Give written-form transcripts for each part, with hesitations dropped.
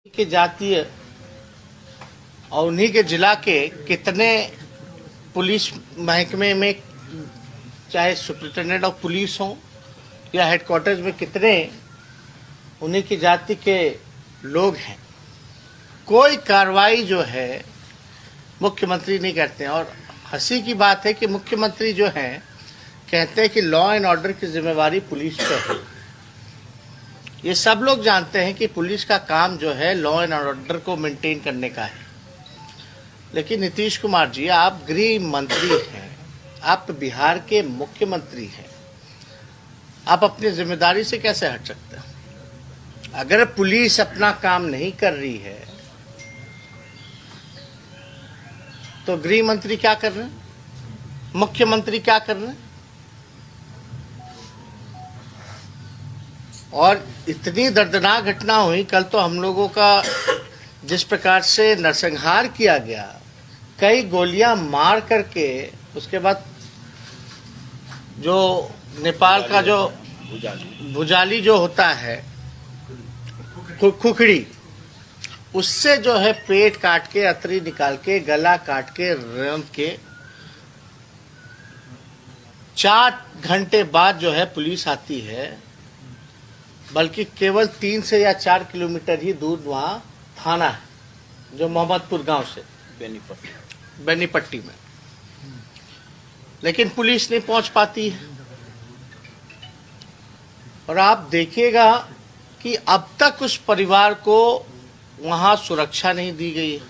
के जातीय और उन्हीं के जिला के कितने पुलिस महकमे में, चाहे सुपरिटेंडेंट ऑफ पुलिस हो या हेडक्वार्टर्स में, कितने उन्हीं की जाति के लोग हैं, कोई कार्रवाई जो है मुख्यमंत्री नहीं करते हैं। और हंसी की बात है कि मुख्यमंत्री जो हैं कहते हैं कि लॉ एंड ऑर्डर की जिम्मेवारी पुलिस पर है। ये सब लोग जानते हैं कि पुलिस का काम जो है लॉ एंड ऑर्डर को मेंटेन करने का है। लेकिन नीतीश कुमार जी, आप गृह मंत्री हैं, आप बिहार के मुख्यमंत्री हैं, आप अपनी जिम्मेदारी से कैसे हट सकते हैं? अगर पुलिस अपना काम नहीं कर रही है तो गृह मंत्री क्या कर रहे हैं, मुख्यमंत्री क्या कर रहे हैं? और इतनी दर्दनाक घटना हुई कल, तो हम लोगों का जिस प्रकार से नरसंहार किया गया, कई गोलियां मार करके, उसके बाद जो नेपाल का जो भुजाली जो होता है खुखड़ी, उससे जो है पेट काट के, अतरी निकाल के, गला काट के, रौंद के 4 घंटे बाद जो है पुलिस आती है। बल्कि केवल 3 से या 4 किलोमीटर ही दूर वहाँ थाना है, जो मोहम्मदपुर गांव से बेनीपट्टी में, लेकिन पुलिस नहीं पहुंच पाती है। और आप देखिएगा कि अब तक उस परिवार को वहां सुरक्षा नहीं दी गई है।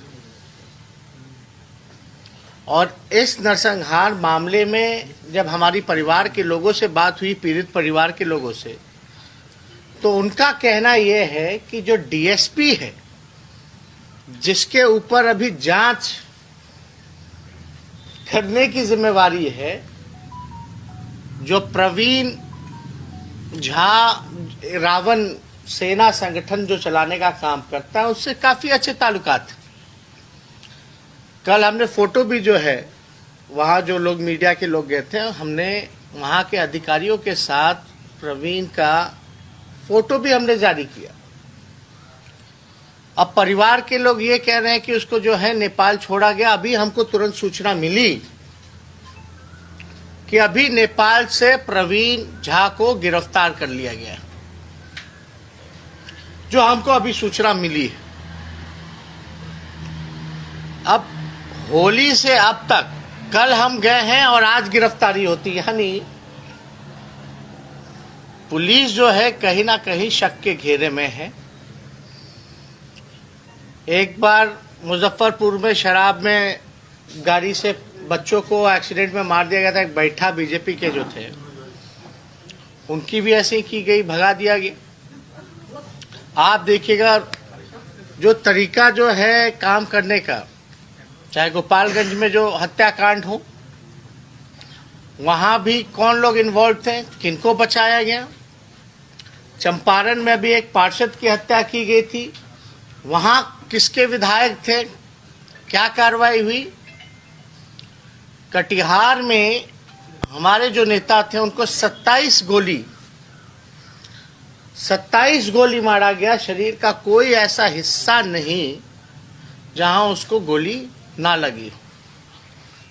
और इस नरसंहार मामले में जब हमारी परिवार के लोगों से बात हुई, पीड़ित परिवार के लोगों से, तो उनका कहना यह है कि जो डीएसपी है, जिसके ऊपर अभी जांच करने की जिम्मेवारी है, जो प्रवीण झा रावण सेना संगठन जो चलाने का काम करता है, उससे काफी अच्छे ताल्लुकात हैं। कल हमने फोटो भी जो है, वहां जो लोग मीडिया के लोग गए थे, हमने वहां के अधिकारियों के साथ प्रवीण का फोटो भी हमने जारी किया। अब परिवार के लोग ये कह रहे हैं कि उसको जो है नेपाल छोड़ा गया। अभी हमको तुरंत सूचना मिली कि अभी नेपाल से प्रवीण झा को गिरफ्तार कर लिया गया, जो हमको अभी सूचना मिली है। अब होली से अब तक, कल हम गए हैं और आज गिरफ्तारी होती है, यानी पुलिस जो है कहीं ना कहीं शक के घेरे में है। एक बार मुजफ्फरपुर में शराब में गाड़ी से बच्चों को एक्सीडेंट में मार दिया गया था। एक बैठा बीजेपी के जो थे, उनकी भी ऐसे ही की गई, भगा दिया गया। आप देखिएगा जो तरीका जो है काम करने का, चाहे गोपालगंज में जो हत्याकांड हो, वहां भी कौन लोग इन्वॉल्व थे, किनको बचाया गया। चंपारण में भी एक पार्षद की हत्या की गई थी, वहां किसके विधायक थे, क्या कार्रवाई हुई। कटिहार में हमारे जो नेता थे, उनको 27 गोली मारा गया। शरीर का कोई ऐसा हिस्सा नहीं जहां उसको गोली ना लगी हो।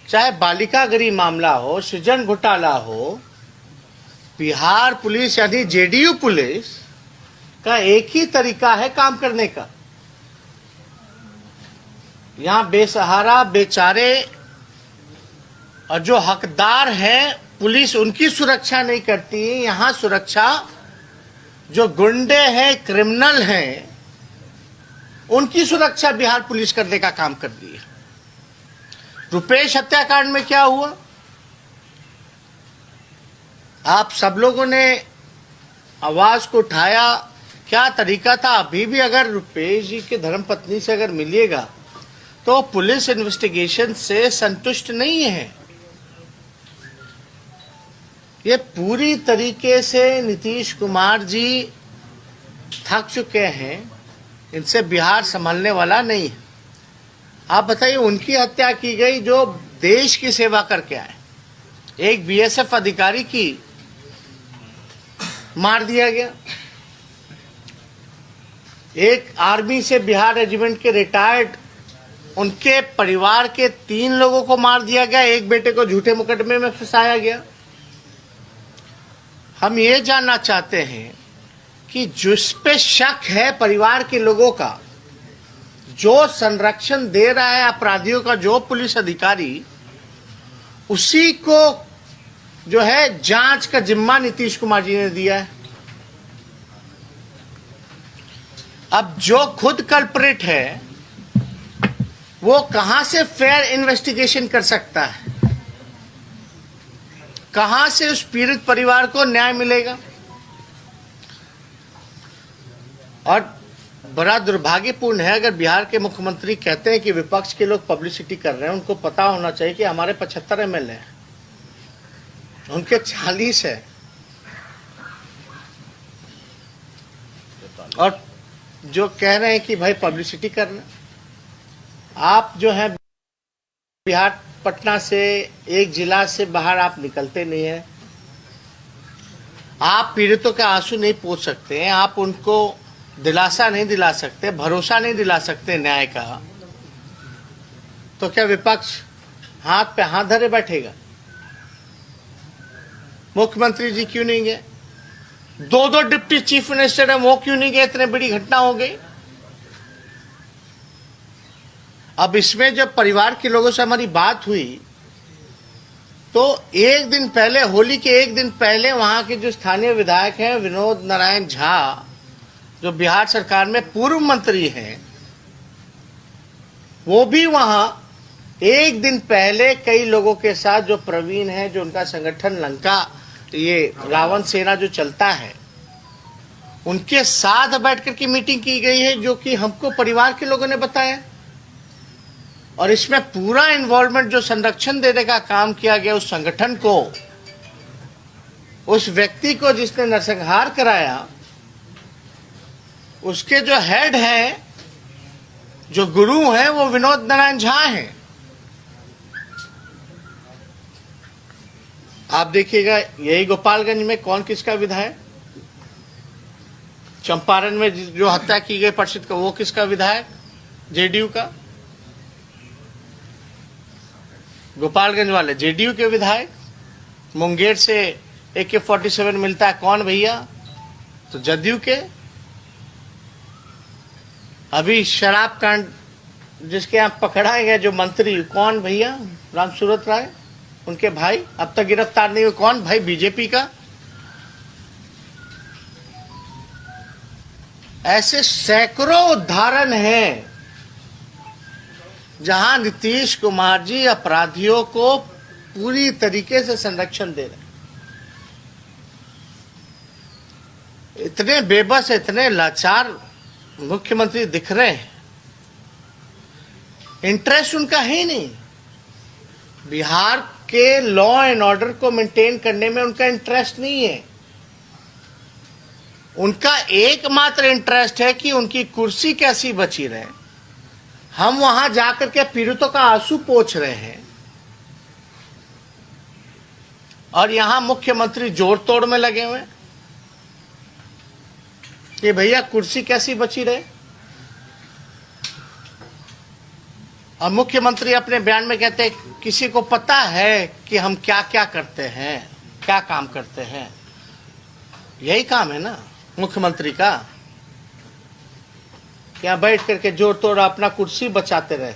चाहे बालिका गृह मामला हो, सृजन घोटाला हो, बिहार पुलिस यानी जेडीयू पुलिस का एक ही तरीका है काम करने का। यहां बेसहारा, बेचारे और जो हकदार हैं, पुलिस उनकी सुरक्षा नहीं करती। यहां सुरक्षा जो गुंडे हैं, क्रिमिनल हैं, उनकी सुरक्षा बिहार पुलिस करने का काम कर रही है। रुपेश हत्याकांड में क्या हुआ? आप सब लोगों ने आवाज को उठाया, क्या तरीका था। अभी भी अगर रुपेश जी के धर्मपत्नी से अगर मिलिएगा तो पुलिस इन्वेस्टिगेशन से संतुष्ट नहीं है। ये पूरी तरीके से नीतीश कुमार जी थक चुके हैं, इनसे बिहार संभलने वाला नहीं है। आप बताइए, उनकी हत्या की गई जो देश की सेवा करके आए। एक बीएसएफ अधिकारी की मार दिया गया। एक आर्मी से बिहार रेजिमेंट के रिटायर्ड, उनके परिवार के 3 लोगों को मार दिया गया, एक बेटे को झूठे मुकदमे में फंसाया गया। हम ये जानना चाहते हैं कि जिस पे शक है परिवार के लोगों का, जो संरक्षण दे रहा है अपराधियों का, जो पुलिस अधिकारी, उसी को जो है जांच का जिम्मा नीतीश कुमार जी ने दिया है। अब जो खुद कल्प्रिट है वो कहां से फेयर इन्वेस्टिगेशन कर सकता है? कहां से उस पीड़ित परिवार को न्याय मिलेगा? और बड़ा दुर्भाग्यपूर्ण है, अगर बिहार के मुख्यमंत्री कहते हैं कि विपक्ष के लोग पब्लिसिटी कर रहे हैं, उनको पता होना चाहिए कि हमारे 75 एमएलए हैं, उनके 40 है, और जो कह रहे हैं कि भाई पब्लिसिटी कर रहे हैं। आप जो है बिहार, पटना से, एक जिला से बाहर आप निकलते नहीं है, आप पीड़ितों के आंसू नहीं पोंछ सकते हैं, आप उनको दिलासा नहीं दिला सकते, भरोसा नहीं दिला सकते न्याय का, तो क्या विपक्ष हाथ पे हाथ धरे बैठेगा? मुख्यमंत्री जी क्यों नहीं गए? 2 डिप्टी चीफ मिनिस्टर है, वो क्यों नहीं गए? इतने बड़ी घटना हो गई। अब इसमें जब परिवार के लोगों से हमारी बात हुई तो एक दिन पहले, होली के एक दिन पहले, वहां के जो स्थानीय विधायक हैं विनोद नारायण झा, जो बिहार सरकार में पूर्व मंत्री हैं, वो भी वहां एक दिन पहले कई लोगों के साथ, जो प्रवीण है, जो उनका संगठन लंका, ये रावण सेना जो चलता है, उनके साथ बैठकर की मीटिंग की गई है, जो कि हमको परिवार के लोगों ने बताया। और इसमें पूरा इन्वॉल्वमेंट, जो संरक्षण देने का काम किया गया उस संगठन को, उस व्यक्ति को जिसने नरसंहार कराया, उसके जो हेड हैं, जो गुरु हैं, वो विनोद नारायण झा हैं। आप देखिएगा, यही गोपालगंज में कौन किसका विधायक, चंपारण में जो हत्या की गई परिषद का, वो किसका विधायक, जेडीयू का। गोपालगंज वाले जेडीयू के विधायक। मुंगेर से AK-47 मिलता है, कौन भैया, तो जदयू के। अभी शराब कांड जिसके यहाँ पकड़ा गया जो मंत्री, कौन भैया, रामसूरत राय, उनके भाई अब तक गिरफ्तार नहीं हुए, कौन भाई, बीजेपी का। ऐसे सैकड़ों उदाहरण हैं जहां नीतीश कुमार जी अपराधियों को पूरी तरीके से संरक्षण दे रहे। इतने बेबस, इतने लाचार मुख्यमंत्री दिख रहे हैं, इंटरेस्ट उनका है नहीं। बिहार के लॉ एंड ऑर्डर को मेंटेन करने में उनका इंटरेस्ट नहीं है। उनका एकमात्र इंटरेस्ट है कि उनकी कुर्सी कैसी बची रहे। हम वहां जाकर के पीड़ितों का आंसू पोंछ रहे हैं और यहां मुख्यमंत्री जोड़ तोड़ में लगे हुए कि भैया कुर्सी कैसी बची रहे। और मुख्यमंत्री अपने बयान में कहते हैं किसी को पता है कि हम क्या क्या करते हैं, क्या काम करते हैं। यही काम है ना मुख्यमंत्री का, क्या बैठ करके जोड़ तोड़ अपना कुर्सी बचाते रहे।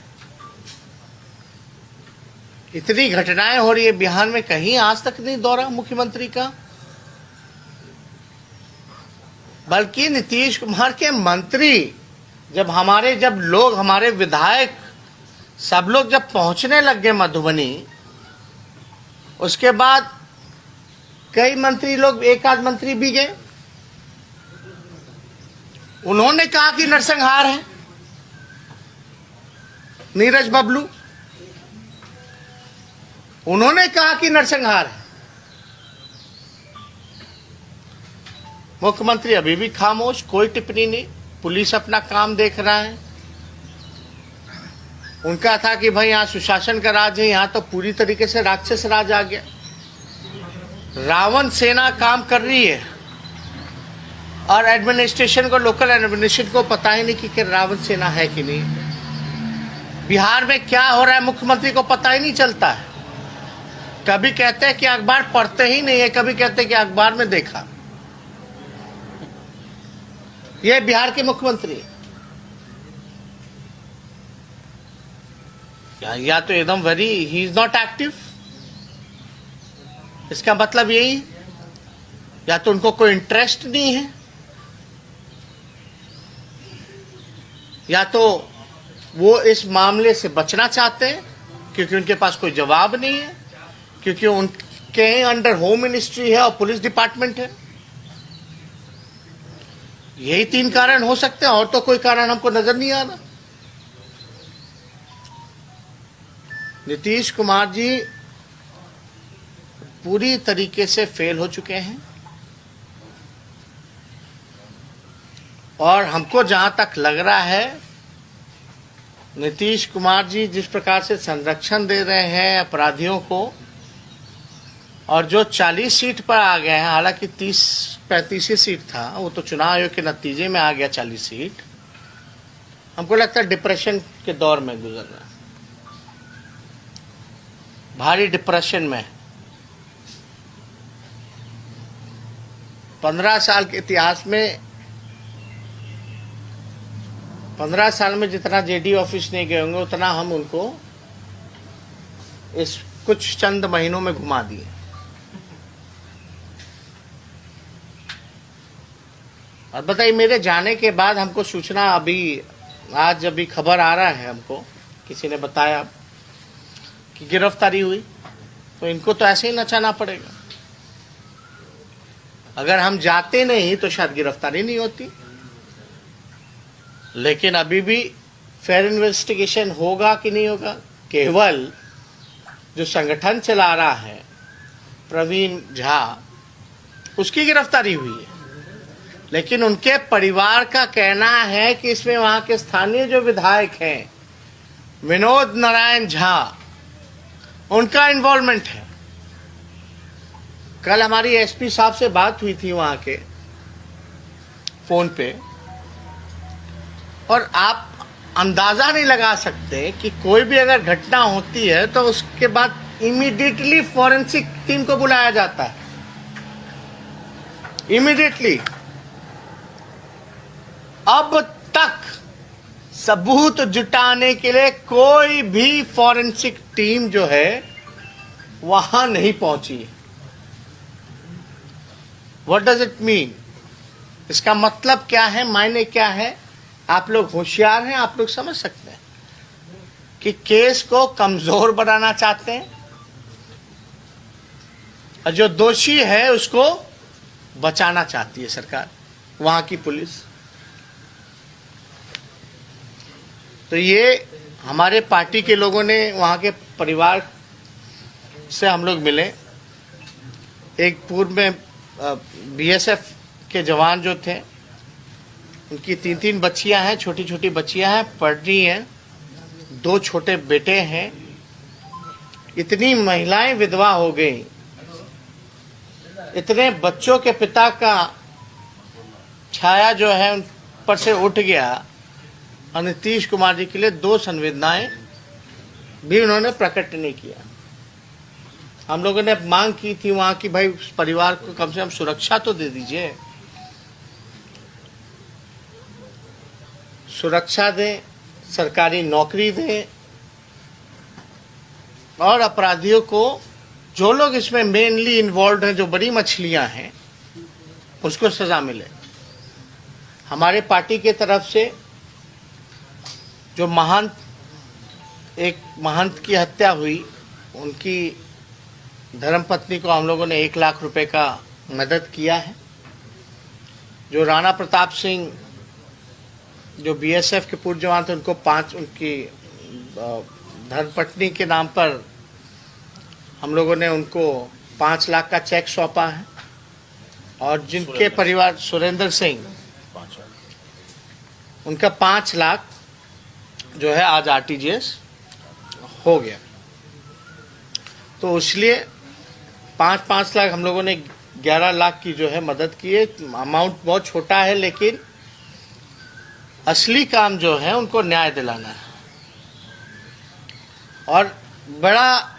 इतनी घटनाएं हो रही है बिहार में, कहीं आज तक नहीं दौरा मुख्यमंत्री का। बल्कि नीतीश कुमार के मंत्री, जब लोग, हमारे विधायक सब लोग जब पहुंचने लग गए मधुबनी, उसके बाद कई मंत्री लोग, एक आध मंत्री भी गए, उन्होंने कहा कि नरसंहार है। नीरज बबलू, उन्होंने कहा कि नरसंहार है। मुख्यमंत्री अभी भी खामोश, कोई टिप्पणी नहीं। पुलिस अपना काम देख रहा है। उनका था कि भाई यहाँ सुशासन का राज है, यहाँ तो पूरी तरीके से राक्षस राज आ गया। रावण सेना काम कर रही है। और एडमिनिस्ट्रेशन को, लोकल एडमिनिस्ट्रेशन को पता ही नहीं कि रावण सेना है कि नहीं। बिहार में क्या हो रहा है मुख्यमंत्री को पता ही नहीं चलता है। कभी कहते हैं कि अखबार पढ़ते ही नहीं है, कभी कहते हैं कि अखबार में देखा। ये बिहार के मुख्यमंत्री या तो एकदम very he is not active, इसका मतलब यही, या तो उनको कोई इंटरेस्ट नहीं है, या तो वो इस मामले से बचना चाहते हैं क्योंकि उनके पास कोई जवाब नहीं है, क्योंकि उनके अंडर होम मिनिस्ट्री है और पुलिस डिपार्टमेंट है। यही 3 कारण हो सकते हैं, और तो कोई कारण हमको नजर नहीं आ रहा। नीतीश कुमार जी पूरी तरीके से फेल हो चुके हैं, और हमको जहां तक लग रहा है नीतीश कुमार जी जिस प्रकार से संरक्षण दे रहे हैं अपराधियों को, और जो 40 सीट पर आ गए हैं, हालांकि 30-35 ही सीट था, वो तो चुनाव आयोग के नतीजे में आ गया 40 सीट। हमको लगता है डिप्रेशन के दौर में गुजर रहा है, भारी डिप्रेशन में। 15 साल के इतिहास में 15 साल में जितना जेडी ऑफिस नहीं गए होंगे उतना हम उनको इस कुछ चंद महीनों में घुमा दिए। और बताइए, मेरे जाने के बाद हमको सूचना आज खबर आ रहा है, हमको किसी ने बताया कि गिरफ्तारी हुई, तो इनको तो ऐसे ही नचाना पड़ेगा। अगर हम जाते नहीं तो शायद गिरफ्तारी नहीं होती, लेकिन अभी भी फेयर इन्वेस्टिगेशन होगा कि नहीं होगा। केवल जो संगठन चला रहा है प्रवीण झा, उसकी गिरफ्तारी हुई है, लेकिन उनके परिवार का कहना है कि इसमें वहां के स्थानीय जो विधायक हैं विनोद नारायण झा, उनका इन्वॉल्वमेंट है। कल हमारी एसपी साहब से बात हुई थी वहां के फोन पे, और आप अंदाजा नहीं लगा सकते कि कोई भी अगर घटना होती है तो उसके बाद इमीडिएटली फॉरेंसिक टीम को बुलाया जाता है, इमीडिएटली। अब तक सबूत जुटाने के लिए कोई भी फॉरेंसिक टीम जो है वहां नहीं पहुंची। What does it mean? इसका मतलब क्या है, मायने क्या है? आप लोग होशियार हैं, आप लोग समझ सकते हैं कि केस को कमजोर बनाना चाहते हैं, और जो दोषी है उसको बचाना चाहती है सरकार, वहां की पुलिस। तो ये हमारे पार्टी के लोगों ने, वहां के परिवार से हम लोग मिले। एक पूर्व में बीएसएफ के जवान जो थे, उनकी 3-3 बच्चियां हैं, छोटी छोटी बच्चियां हैं, पढ़ रही हैं, 2 छोटे बेटे हैं। इतनी महिलाएं विधवा हो गई, इतने बच्चों के पिता का छाया जो है उन पर से उठ गया, और नीतीश कुमार जी के लिए 2 संवेदनाएं भी उन्होंने प्रकट नहीं किया। हम लोगों ने मांग की थी वहां की, भाई उस परिवार को कम से कम सुरक्षा तो दे दीजिए, सुरक्षा दें, सरकारी नौकरी दें, और अपराधियों को, जो लोग इसमें मेनली इन्वॉल्व हैं, जो बड़ी मछलियां हैं, उसको सजा मिले। हमारे पार्टी के तरफ से जो एक महंत की हत्या हुई, उनकी धर्मपत्नी को हम लोगों ने 1 लाख रुपए का मदद किया है। जो राणा प्रताप सिंह, जो बीएसएफ के पूर्व जवान थे, उनको उनकी धर्मपत्नी के नाम पर हम लोगों ने उनको 5 लाख का चेक सौंपा है। और जिनके परिवार, सुरेंद्र सिंह, उनका 5 लाख जो है आज आरटीजीएस हो गया। तो इसलिए 5-5 लाख हम लोगों ने 11 लाख की जो है मदद की है। अमाउंट बहुत छोटा है, लेकिन असली काम जो है उनको न्याय दिलाना है। और बड़ा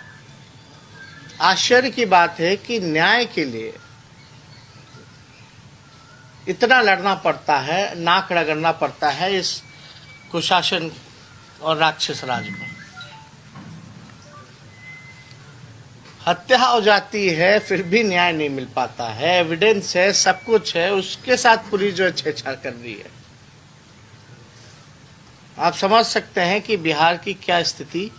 आश्चर्य की बात है कि न्याय के लिए इतना लड़ना पड़ता है, नाक रगड़ना पड़ता है इस कुशासन और राक्षस राज में। हत्या हो जाती है फिर भी न्याय नहीं मिल पाता है, एविडेंस है, सब कुछ है, उसके साथ पुलिस जो छेड़छाड़ कर रही है। आप समझ सकते हैं कि बिहार की क्या स्थिति